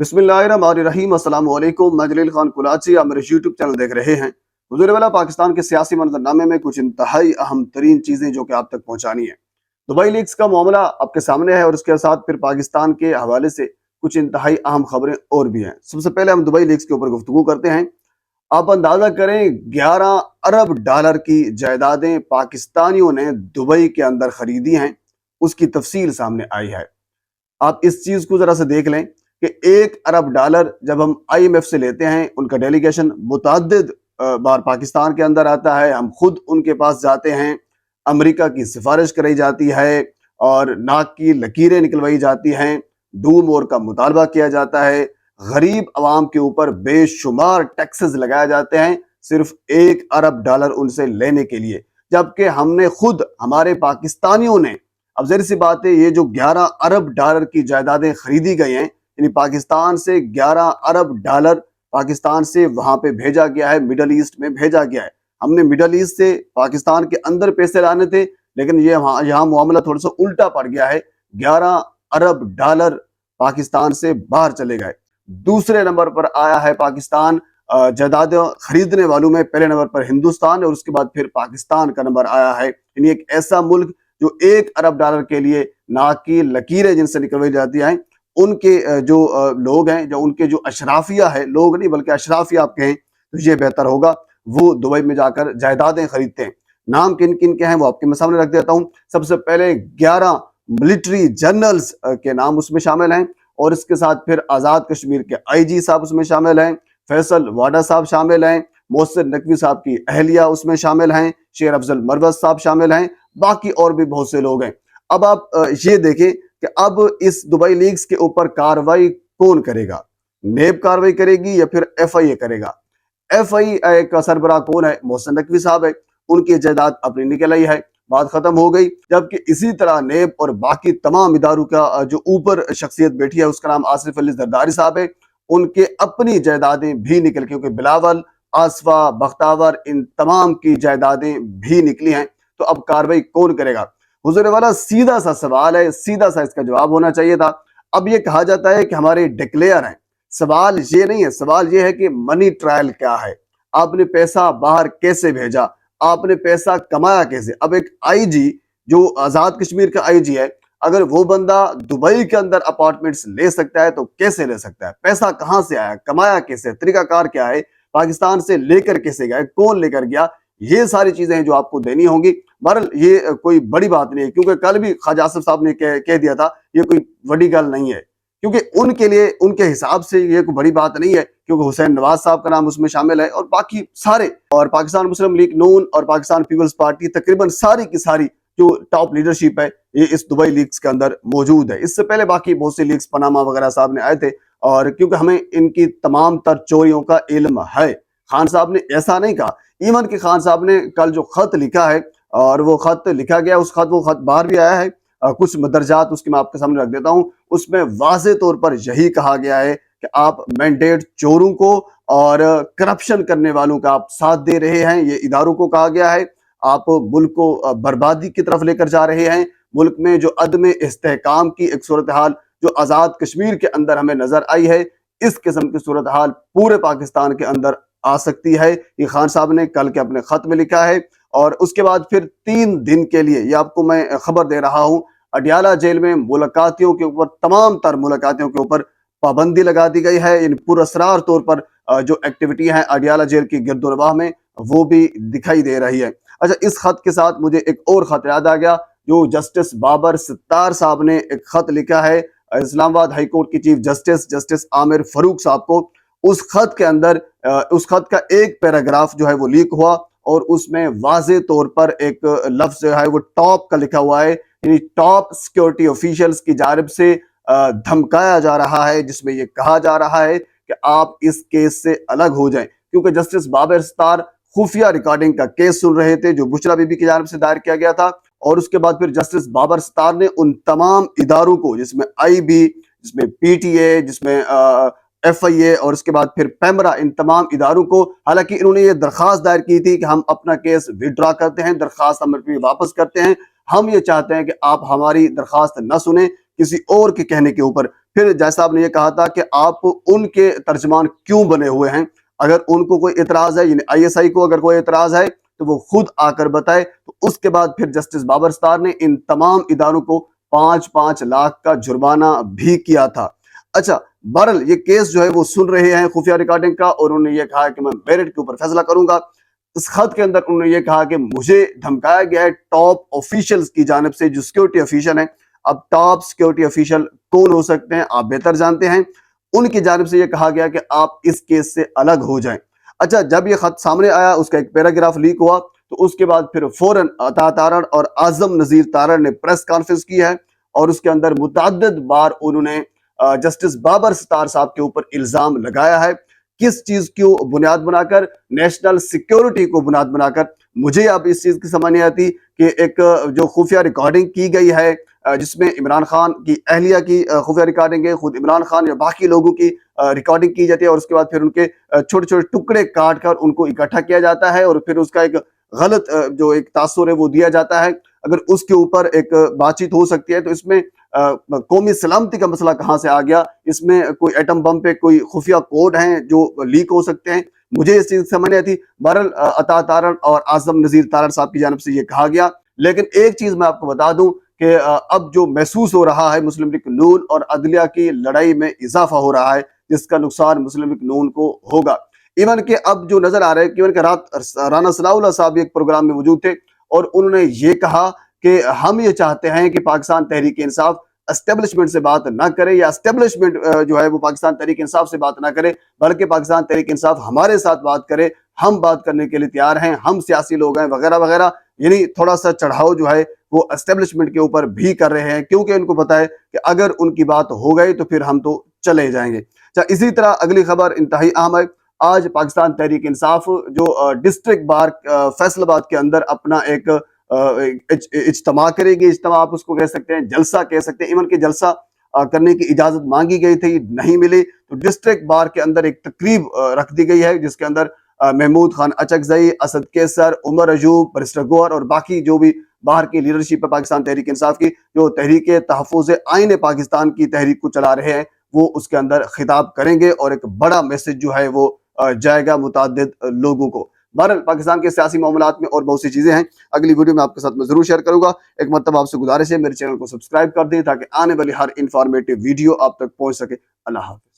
बिस्मिल्लाहिर्रहमानिर्रहीम। अस्सलाम वालेकुम। मैं जलील खान कुलाची, आप मेरे यूट्यूब चैनल देख रहे हैं। हुजूर वाला पाकिस्तान के सियासी मंजरनामे में कुछ इंतहाई अहम तरीन चीज़ें जो कि आप तक पहुंचानी है। दुबई लीक्स का मामला आपके सामने है और उसके साथ फिर पाकिस्तान के हवाले से कुछ इंतहाई अहम खबरें और भी हैं। सबसे पहले हम दुबई लीक्स के ऊपर गुफ्तगू करते हैं। आप अंदाजा करें, 11 अरब डॉलर की जायदादें पाकिस्तानियों ने दुबई के अंदर खरीदी हैं। उसकी तफसील सामने आई है। आप इस चीज को जरा से देख लें कि 1 अरब डॉलर जब हम IMF से लेते हैं, उनका डेलीगेशन मुतअद्दिद बार पाकिस्तान के अंदर आता है, हम खुद उनके पास जाते हैं, अमेरिका की सिफारिश कराई जाती है और नाक की लकीरें निकलवाई जाती हैं, डू मोर का मुतालबा किया जाता है, गरीब अवाम के ऊपर बेशुमार टैक्सेस लगाए जाते हैं सिर्फ 1 अरब डॉलर उनसे लेने के लिए, जबकि हमने खुद, हमारे पाकिस्तानियों ने, अब जहरी सी बात है, ये जो 11 अरब डॉलर की जायदादें खरीदी गई हैं, यानी पाकिस्तान से 11 अरब डॉलर पाकिस्तान से वहां पे भेजा गया है, मिडल ईस्ट में भेजा गया है। हमने मिडल ईस्ट से पाकिस्तान के अंदर पैसे लाने थे, लेकिन ये यहाँ मामला थोड़ा सा उल्टा पड़ गया है। 11 अरब डॉलर पाकिस्तान से बाहर चले गए। दूसरे नंबर पर आया है पाकिस्तान जायदाद खरीदने वालों में। पहले नंबर पर हिंदुस्तान और उसके बाद फिर पाकिस्तान का नंबर आया है। यानी एक ऐसा मुल्क जो 1 अरब डॉलर के लिए नाक की लकीरें जिनसे निकलवाई जाती हैं, उनके जो लोग हैं, जो उनके जो अशराफिया है, लोग नहीं बल्कि अशराफिया आप कहें तो ये बेहतर होगा, वो दुबई में जाकर जायदादें खरीदते हैं। नाम किन किन के हैं वो आपके मैं सामने रख देता हूँ। सबसे पहले 11 मिलिट्री जनरल्स के नाम उसमें शामिल हैं और इसके साथ फिर आज़ाद कश्मीर के IG साहब उसमें शामिल हैं, फैसल वाडा साहब शामिल हैं, मोहसिन नकवी साहब की अहलिया उसमें शामिल हैं, शेर अफजल मरवत साहब शामिल हैं, बाकी और भी बहुत से लोग हैं। अब आप ये देखें कि अब इस दुबई लीक्स के ऊपर कार्रवाई कौन करेगा? नेब कार्रवाई करेगी या फिर FIA करेगा? FIA का सरबराह कौन है? मोहसिन नकवी साहब है। उनकी जायदाद अपनी निकल आई है, बात खत्म हो गई। जबकि इसी तरह नेब और बाकी तमाम इदारों का जो ऊपर शख्सियत बैठी है, उसका नाम आसिफ अली जरदारी साहब है, उनके अपनी जायदादें भी निकल, क्योंकि बिलावल, आसफा, बख्तावर, इन तमाम की जायदादें भी निकली हैं। तो अब कार्रवाई कौन करेगा? हुजूर वाला सीधा सा सवाल है, सीधा सा इसका जवाब होना चाहिए था। अब ये कहा जाता है कि हमारे डिक्लेयर हैं। सवाल ये नहीं है, सवाल ये है कि मनी ट्रायल क्या है, आपने पैसा बाहर कैसे भेजा, आपने पैसा कमाया कैसे। अब एक IG जो आजाद कश्मीर का IG है, अगर वो बंदा दुबई के अंदर अपार्टमेंट्स ले सकता है तो कैसे ले सकता है? पैसा कहां से आया, कमाया कैसे, तरीकाकार क्या है, पाकिस्तान से लेकर कैसे गया, कौन लेकर गया, ये सारी चीजें हैं जो आपको देनी होंगी। बहरहाल ये कोई बड़ी बात नहीं है, क्योंकि कल भी ख्वाजा आसिफ साहब ने कह दिया था ये कोई बड़ी गल नहीं है, क्योंकि उनके लिए, उनके हिसाब से ये कोई बड़ी बात नहीं है, क्योंकि हुसैन नवाज साहब का नाम उसमें शामिल है और बाकी सारे, और पाकिस्तान मुस्लिम लीग नून और पाकिस्तान पीपल्स पार्टी, तकरीबन सारी की सारी जो टॉप लीडरशिप है, ये इस दुबई लीग्स के अंदर मौजूद है। इससे पहले बाकी बहुत से लीग्स, पनामा वगैरह साहब ने आए थे, और क्योंकि हमें इनकी तमाम तर चोरियों का इल्म है। खान साहब ने ऐसा नहीं कहा, ईवन कि खान साहब ने कल जो खत लिखा है, और वो खत लिखा गया, वो खत बाहर भी आया है, कुछ मदरजात उसके मैं आपके सामने रख देता हूं। उसमें वाज़े तौर पर यही कहा गया है कि आप मैंडेट चोरों को और करप्शन करने वालों का आप साथ दे रहे हैं। ये इदारों को कहा गया है, आप मुल्क को बर्बादी की तरफ लेकर जा रहे हैं। मुल्क में जो अदम इस्तेहकाम की एक सूरत हाल जो आज़ाद कश्मीर के अंदर हमें नजर आई है, इस किस्म की सूरत हाल पूरे पाकिस्तान के अंदर आ सकती है। ये खान साहब ने कल के अपने खत में लिखा है। और उसके बाद फिर 3 दिन के लिए, ये आपको मैं खबर दे रहा हूं, अडियाला जेल में मुलाकातियों के ऊपर, तमाम तर मुलाकातियों के ऊपर पाबंदी लगा दी गई है। इन पुरअसरार तौर पर जो एक्टिविटी है अडियाला जेल की गिरदोनवाह में, वो भी दिखाई दे रही है। अच्छा, इस खत के साथ मुझे एक और खत याद आ गया, जो जस्टिस बाबर सत्तार साहब ने एक खत लिखा है इस्लामाबाद हाई कोर्ट की चीफ जस्टिस आमिर फरूक साहब को। उस खत के अंदर उस खत का एक पैराग्राफ जो है वो लीक हुआ, और उसमें वाज़े तौर पर एक लफ्ज जो है वो टॉप का लिखा हुआ है, यानी टॉप सिक्योरिटी ऑफिशियल्स की जानिब से धमकाया जा रहा है, जिसमें ये कहा जा रहा है कि आप इस केस से अलग हो जाएं। क्योंकि जस्टिस बाबर सत्तार खुफिया रिकॉर्डिंग का केस सुन रहे थे जो बुशरा बीबी की जानिब से दायर किया गया था, और उसके बाद फिर जस्टिस बाबर सत्तार ने उन तमाम इदारों को, जिसमें IB, जिसमें PTA, जिसमें FIA और उसके बाद फिर पैमरा, इन तमाम इदारों को, हालांकि इन्होंने ये दरख्वास्त दायर की थी कि हम अपना केस विड्रॉ करते हैं, दरख्वास्त हम वापस करते हैं, हम ये चाहते हैं कि आप हमारी दरख्वास्त न सुने किसी और के कहने के ऊपर। پھر جج صاحب نے یہ کہا تھا کہ آپ ان کے ترجمان کیوں بنے ہوئے ہیں؟ اگر ان کو کوئی اعتراض ہے، یعنی ISI کو اگر کوئی اعتراض ہے تو وہ خود آ کر بتائے۔ تو اس کے بعد پھر جسٹس بابر ستار نے ان تمام اداروں کو 5-5 لاکھ کا جرمانہ بھی کیا تھا۔ اچھا، بہرحال یہ کیس جو ہے وہ سن رہے ہیں خفیہ ریکارڈنگ کا، اور انہوں نے یہ کہا کہ میں میرٹ کے اوپر فیصلہ کروں گا۔ اس خط کے اندر انہوں نے یہ کہا کہ مجھے دھمکایا گیا ہے ٹاپ آفیشلز کی جانب سے، جو سیکیورٹی آفیشل ہیں۔ اب ٹاپ سیکیورٹی آفیشل کون ہو سکتے ہیں آپ بہتر جانتے ہیں۔ ان کی جانب سے یہ کہا گیا کہ آپ اس کیس سے الگ ہو جائیں۔ اچھا، جب یہ خط سامنے آیا، اس کا ایک پیراگراف لیک ہوا، تو اس کے بعد پھر فوراً عطا تارڑ اور اعظم نذیر تارڑ نے پریس کانفرنس کی ہے، اور اس کے اندر متعدد بار انہوں نے جسٹس بابر ستار صاحب کے اوپر الزام لگایا ہے۔ کس چیز کو بنیاد بنا کر؟ نیشنل سیکیورٹی کو بنیاد بنا کر۔ مجھے اب اس چیز کی سمجھ نہیں آتی کہ ایک جو خفیہ ریکارڈنگ کی گئی ہے، جس میں عمران خان کی اہلیہ کی خفیہ ریکارڈنگ ہے، خود عمران خان یا باقی لوگوں کی ریکارڈنگ کی جاتی ہے، اور اس کے بعد پھر ان کے چھوٹے چھوٹے ٹکڑے کاٹ کر ان کو اکٹھا کیا جاتا ہے، اور پھر اس کا ایک غلط جو ایک تاثر ہے وہ دیا جاتا ہے۔ اگر اس کے اوپر ایک بات چیت ہو سکتی ہے تو اس میں قومی سلامتی کا مسئلہ کہاں سے آ گیا؟ اس میں کوئی ایٹم بم پہ کوئی خفیہ کوڈ ہیں جو لیک ہو سکتے ہیں؟ مجھے اس چیز سمجھ نہیں آتی۔ بہرحال عطا تارڑ اور اعظم نذیر تارڑ صاحب کی جانب سے یہ کہا گیا، لیکن ایک چیز میں آپ کو بتا دوں کہ اب جو محسوس ہو رہا ہے مسلم لیگ نون اور عدلیہ کی لڑائی میں اضافہ ہو رہا ہے، جس کا نقصان مسلم لیگ نون کو ہوگا۔ ایون کہ اب جو نظر آ رہا ہے کہ ایون کہ رات رانا ثناء اللہ صاحب ایک پروگرام میں موجود تھے، اور انہوں نے یہ کہا کہ ہم یہ چاہتے ہیں کہ پاکستان تحریک انصاف اسٹیبلشمنٹ سے بات نہ کرے، یا اسٹیبلشمنٹ جو ہے وہ پاکستان تحریک انصاف سے بات نہ کرے، بلکہ پاکستان تحریک انصاف ہمارے ساتھ بات کرے، ہم بات کرنے کے لیے تیار ہیں، ہم سیاسی لوگ ہیں، وغیرہ وغیرہ۔ یعنی تھوڑا سا چڑھاؤ جو ہے وہ اسٹیبلشمنٹ کے اوپر بھی کر رہے ہیں، کیونکہ ان کو پتا ہے کہ اگر ان کی بات ہو گئی تو پھر ہم تو چلے جائیں گے۔ اسی طرح اگلی خبر انتہائی اہم ہے۔ آج پاکستان تحریک انصاف جو ڈسٹرکٹ بار فیصل آباد کے اندر اپنا ایک اجتماع کرے گی، اجتماع آپ اس کو کہہ سکتے ہیں، جلسہ کہہ سکتے ہیں۔ ایون کہ جلسہ کرنے کی اجازت مانگی گئی تھی، نہیں ملی، تو ڈسٹرکٹ بار کے اندر ایک تقریب رکھ دی گئی ہے، جس کے اندر محمود خان اچکزئی، اسد کیسر، عمر ایوب، بریسٹر گوہر اور باقی جو بھی باہر کی لیڈرشپ ہے پاکستان تحریک انصاف کی، جو تحریک تحفظ آئین پاکستان کی تحریک کو چلا رہے ہیں، وہ اس کے اندر خطاب کریں گے، اور ایک بڑا میسج جو ہے وہ جائے گا متعدد لوگوں کو۔ بہرحال پاکستان کے سیاسی معاملات میں اور بہت سی چیزیں ہیں، اگلی ویڈیو میں آپ کے ساتھ میں ضرور شیئر کروں گا۔ ایک مرتبہ آپ سے گزارش ہے میرے چینل کو سبسکرائب کر دیں تاکہ آنے والی ہر انفارمیٹیو ویڈیو آپ تک پہنچ سکے۔ اللہ حافظ۔